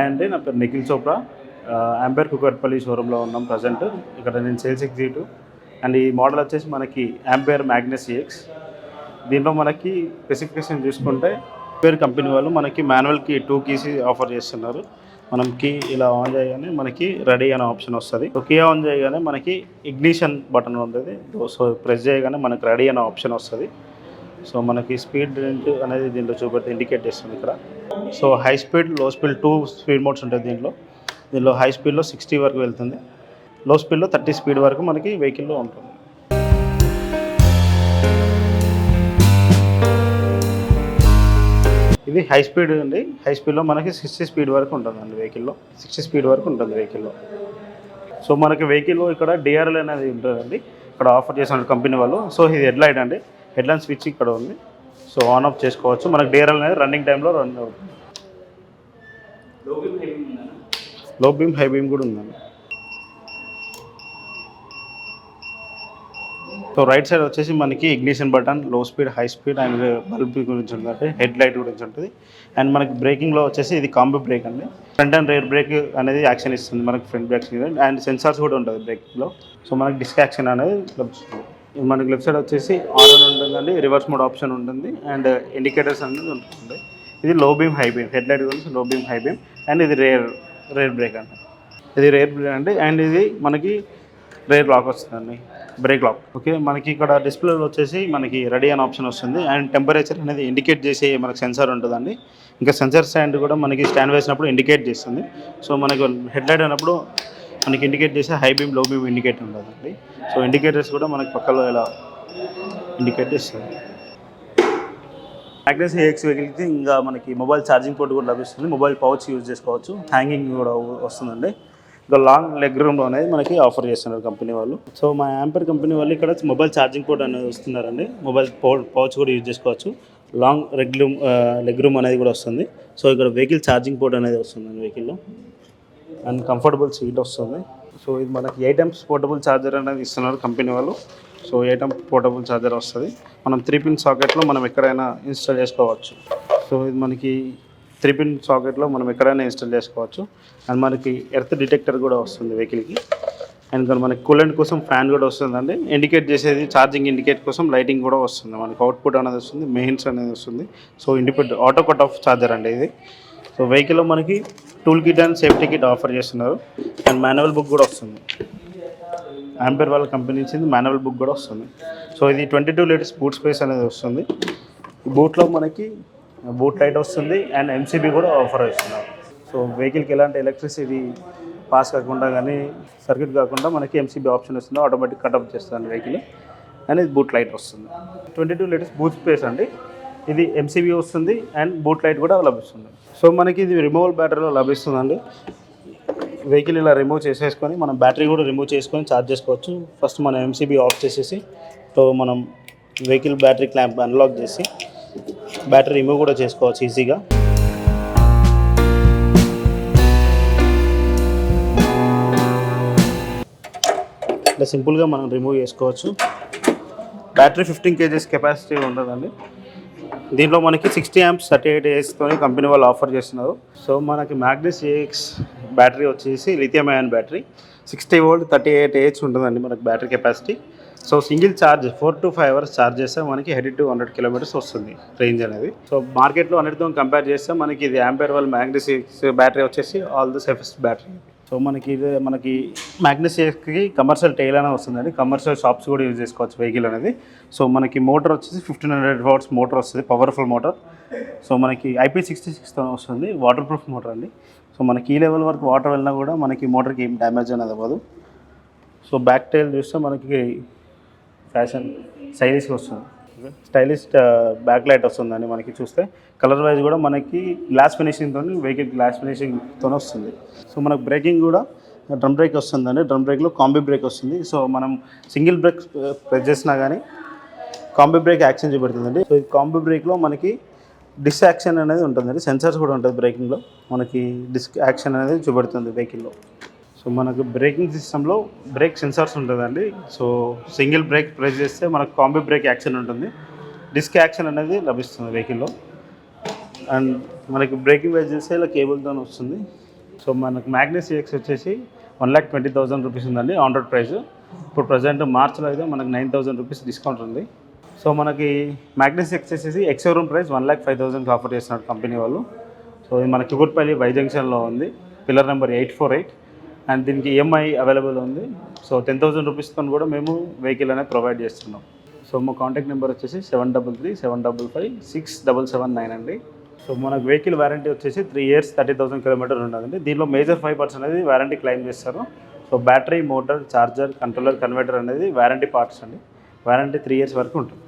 Hi అండి, నా పేరు నిఖిల్ చోప్రా. యాంపైర్ కుకట్పల్లి షోరూంలో ఉన్నాం ప్రజెంట్. ఇక్కడ నేను సేల్స్ ఎగ్జిక్యూటివ్. అండ్ ఈ మోడల్ వచ్చేసి మనకి యాంపైర్ మ్యాగ్నస్ EX. దీంట్లో మనకి స్పెసిఫికేషన్ చూసుకుంటే యాంపైర్ కంపెనీ వాళ్ళు మనకి మాన్యువల్కి 2 కీస్ ఆఫర్ చేస్తున్నారు. మనం కీ ఇలా ఆన్ చేయగానే మనకి రెడీ అనే ఆప్షన్ వస్తుంది. కీ ఆన్ చేయగానే మనకి ఇగ్నిషన్ బటన్ ఉంటుంది. సో ప్రెస్ చేయగానే మనకి రెడీ అనే ఆప్షన్ వస్తుంది. సో మనకి స్పీడ్ అనేది దీంట్లో చూపెడితే ఇండికేట్ చేస్తుంది ఇక్కడ. సో హై స్పీడ్, లో స్పీడ్ 2 స్పీడ్ మోడ్స్ ఉంటాయి దీంట్లో హై స్పీడ్లో 60 వరకు వెళ్తుంది, లో స్పీడ్లో 30 స్పీడ్ వరకు మనకి వెహికల్లో ఉంటుంది. ఇది హై స్పీడ్ అండి. హై స్పీడ్లో మనకి 60 స్పీడ్ వరకు ఉంటుందండి వెహికల్లో. 60 స్పీడ్ వరకు ఉంటుంది వెహికల్లో. సో మనకి వెహికల్లో ఇక్కడ DRL అనేది ఉంటుందండి. ఇక్కడ ఆఫర్ చేసిన కంపెనీ వాళ్ళు. సో ఇది హెడ్లైట్ అండి. హెడ్లైన్ స్విచ్ ఇక్కడ ఉంది. సో ఆన్ ఆఫ్ చేసుకోవచ్చు. మనకి DRL అనేది రన్నింగ్ టైంలో రన్ అవుతుంది. లో బీమ్, హై బీమ్ కూడా ఉందండి. సో రైట్ సైడ్ వచ్చేసి మనకి ఇగ్నిషన్ బటన్, లో speed, high speed and bulb గురించి ఉంటుంది, హెడ్ లైట్ గురించి ఉంటుంది. అండ్ మనకి బ్రేకింగ్లో వచ్చేసి ఇది కాంబో బ్రేక్ అండి. ఫ్రంట్ అండ్ రేర్ బ్రేక్ అనేది యాక్షన్ ఇస్తుంది మనకి, ఫ్రంట్ బ్రేక్ అండ్ సెన్సార్స్ కూడా ఉంటుంది బ్రేకింగ్లో. సో మనకి డిస్క్ యాక్షన్ అనేది లభిస్తుంది. మనకి లెఫ్ట్ సైడ్ వచ్చేసి ఆన్ ఉంటుందండి, రివర్స్ మోడ్ ఆప్షన్ ఉంటుంది అండ్ ఇండికేటర్స్ అనేది ఉంటుంది. ఇది low beam, high beam, head light గురించి low beam, high beam. And ఇది రేర్ బ్రేక్ అండి. ఇది రేర్ బ్రేక్ అండి. అండ్ ఇది మనకి రేర్ లాక్ వస్తుందండి, బ్రేక్ లాక్. ఓకే, మనకి ఇక్కడ డిస్ప్లేలో వచ్చేసి మనకి రెడీ అనే ఆప్షన్ వస్తుంది. అండ్ టెంపరేచర్ అనేది ఇండికేట్ చేసే మనకి సెన్సార్ ఉంటుందండి. ఇంకా సెన్సార్ స్టాండ్ కూడా మనకి స్టాండ్ వేసినప్పుడు ఇండికేట్ చేస్తుంది. సో మనకి హెడ్ లైట్ అయినప్పుడు మనకి ఇండికేట్ చేసే హై బీమ్, లో బీమ్ ఇండికేట్ ఉంటుందండి. సో ఇండికేటర్స్ కూడా మనకి పక్కలో ఇలా ఇండికేట్ చేస్తుంది. మ్యాగ్నస్ EX వెహికల్కి ఇంకా మనకి మొబైల్ ఛార్జింగ్ పోర్ట్ కూడా లభిస్తుంది. మొబైల్ పౌచ్ యూజ్ చేసుకోవచ్చు, హ్యాంగింగ్ కూడా వస్తుందండి. ఇంకా లాంగ్ లెగ్ రూమ్ అనేది మనకి ఆఫర్ చేస్తున్నారు కంపెనీ వాళ్ళు. సో మా యాంపైర్ కంపెనీ వాళ్ళు ఇక్కడ మొబైల్ ఛార్జింగ్ పోర్ట్ అనేది వస్తున్నారండి. మొబైల్ పౌచ్ కూడా యూజ్ చేసుకోవచ్చు. లాంగ్ లెగ్ రూమ్ అనేది కూడా వస్తుంది. సో ఇక్కడ వెహికల్ ఛార్జింగ్ పోర్ట్ అనేది వస్తుందండి వెహికల్లో. అండ్ కంఫర్టబుల్ సీట్ వస్తుంది. సో ఇది మనకి 8 amps పోర్టబుల్ ఛార్జర్ అనేది ఇస్తున్నారు కంపెనీ వాళ్ళు. సో 8 amp పోర్టబుల్ ఛార్జర్ వస్తుంది. మనం 3-pin సాకెట్లో మనం ఎక్కడైనా ఇన్స్టాల్ చేసుకోవచ్చు. సో ఇది మనకి 3-pin సాకెట్లో మనం ఎక్కడైనా ఇన్స్టాల్ చేసుకోవచ్చు. అండ్ మనకి ఎర్త్ డిటెక్టర్ కూడా వస్తుంది వెహికల్కి. అండ్ మనకి కూలెంట్ కోసం ఫ్యాన్ కూడా వస్తుందండి. ఇండికేట్ చేసేది ఛార్జింగ్ ఇండికేట్ కోసం లైటింగ్ కూడా వస్తుంది. మనకి అవుట్పుట్ అనేది వస్తుంది, మెయిన్స్ అనేది వస్తుంది. So independent auto cut off charger అండి ఇది. సో వెహికల్లో మనకి tool kit and safety kit offer చేస్తున్నారు. అండ్ మాన్యువల్ బుక్ కూడా వస్తుంది. యాంపైర్ వాళ్ళ కంపెనీ ఇచ్చింది మాన్యువల్ బుక్ కూడా వస్తుంది. సో ఇది 22 లీటర్స్ బూట్ స్పేస్ అనేది వస్తుంది. ఈ బూట్లో మనకి బూట్ లైట్ వస్తుంది అండ్ MCB కూడా ఆఫర్ ఇస్తున్నారు. సో వెహికల్కి ఎలాంటి ఎలక్ట్రిసిటీ పాస్ కాకుండా కానీ సర్క్యూట్ కాకుండా మనకి MCB ఆప్షన్ వస్తుంది. ఆటోమేటిక్ కట్అప్ చేస్తుంది వెహికల్. అండ్ ఇది బూట్ లైట్ వస్తుంది. 22 లీటర్స్ బూట్ స్పేస్ అండి. ఇది MCB వస్తుంది అండ్ బూట్ లైట్ కూడా లభిస్తుంది. సో మనకి ఇది రిమూవల్ బ్యాటరీలో లభిస్తుందండి. వెహికల్ ఇలా రిమూవ్ చేసేసుకొని మనం బ్యాటరీ కూడా రిమూవ్ చేసుకొని ఛార్జ్ చేసుకోవచ్చు. ఫస్ట్ మనం MCB ఆఫ్ చేసేసి సో మనం వెహికల్ బ్యాటరీ క్లాంప్ అన్లాక్ చేసి బ్యాటరీ రిమూవ్ కూడా చేసుకోవచ్చు ఈజీగా. ఇట్లా సింపుల్గా మనం రిమూవ్ చేసుకోవచ్చు. బ్యాటరీ 15 kgs కెపాసిటీ ఉంటుందండి. దీంట్లో మనకి 60 amps 38 AHతో కంపెనీ వాళ్ళు ఆఫర్ చేస్తున్నారు. సో మనకి మ్యాగ్నస్ EX బ్యాటరీ వచ్చేసి lithium ion battery 60 volt 38 AH ఉంటుందండి మనకి battery capacity. So single charge 4 to 5 hours charge చేస్తే మనకి 100 to 100 kilometers వస్తుంది రేంజ్ అనేది. సో మార్కెట్లో అన్నిటితో కంపేర్ చేస్తే మనకి ఇది యాంపైర్ వాళ్ళ మ్యాగ్నస్ EX బ్యాటరీ వచ్చేసి all the safest battery. So మనకి మ్యాగ్నస్ EXకి కమర్షియల్ టైల్ అనేది వస్తుందండి. కమర్షియల్ షాప్స్ కూడా యూజ్ చేసుకోవచ్చు వెహికల్ అనేది. సో మనకి మోటార్ వచ్చేసి 1500 watts మోటార్ వస్తుంది, పవర్ఫుల్ మోటార్. సో మనకి IP66తో వస్తుంది, వాటర్ ప్రూఫ్ మోటార్ అండి. సో మనకి ఈ లెవెల్ వరకు వాటర్ వెళ్ళినా కూడా మనకి మోటార్కి ఏం డ్యామేజ్ అనేది అవ్వదు. సో బ్యాక్ టైల్ చూస్తే మనకి ఫ్యాషన్ స్టైలిష్గా వస్తుంది. స్టైలిష్ బ్యాక్ లైట్ వస్తుందండి మనకి. చూస్తే కలర్ వైజ్ కూడా మనకి గ్లాస్ ఫినిషింగ్తో, వెహికల్ గ్లాస్ ఫినిషింగ్తో వస్తుంది. సో మనకు బ్రేకింగ్ కూడా డ్రమ్ బ్రేక్ వస్తుందండి. డ్రమ్ బ్రేక్లో కాంబీ బ్రేక్ వస్తుంది. సో మనం సింగిల్ బ్రేక్ ప్రెస్ చేసినా కానీ కాంబీ బ్రేక్ యాక్షన్ చూపెడుతుందండి. సో ఈ కాంబీ బ్రేక్లో మనకి డిస్క్ యాక్షన్ అనేది ఉంటుందండి. సెన్సార్స్ కూడా ఉంటుంది బ్రేకింగ్లో. మనకి డిస్క్ యాక్షన్ అనేది చూపెడుతుంది వెహికల్లో. సో మనకు బ్రేకింగ్ సిస్టంలో బ్రేక్ సెన్సార్స్ ఉంటుందండి. సో సింగిల్ బ్రేక్ ప్రెస్ చేస్తే మనకు కాంబీ బ్రేక్ యాక్షన్ ఉంటుంది, డిస్క్ యాక్షన్ అనేది లభిస్తుంది వెహికల్లో. అండ్ మనకి బ్రేకింగ్ వైజ్ చేస్తే ఇలా కేబుల్తో వస్తుంది. సో మనకు మ్యాగ్నస్ CX వచ్చేసి 1,20,000 రూపీస్ ఉందండి ఆన్ రోడ్ ప్రైస్. ఇప్పుడు ప్రజెంట్ మార్చ్లో అయితే మనకు 9,000 రూపీస్ డిస్కౌంట్ ఉంది. సో మనకి మ్యాగ్నస్ CX వచ్చేసి ఎక్స్-షోరూమ్ ప్రైస్ 1,05,000కి ఆఫర్ చేస్తున్నారు కంపెనీ వాళ్ళు. సో ఇది మన కుకుట్పల్లి వై జంక్షన్లో ఉంది, పిల్లర్ నెంబర్ 848, అండ్ దీనికి EMI అవైలబుల్ ఉంది. సో 10,000 రూపీస్తో కూడా మేము వెహికల్ అనేది ప్రొవైడ్ చేస్తున్నాం. సో మా కాంటాక్ట్ నెంబర్ వచ్చేసి 733-755-6779 అండి. సో మనకు వెహికల్ వారంటీ వచ్చేసి 3 years 30,000 కిలోమీటర్ ఉన్నదండి. దీనిలో మేజర్ 5% అనేది వారంటీ క్లెయిమ్ చేస్తారు. So battery, motor, charger, controller, converter అనేది వారంటీ పార్ట్స్ అండి. వారంటీ 3 years వరకు ఉంటుంది.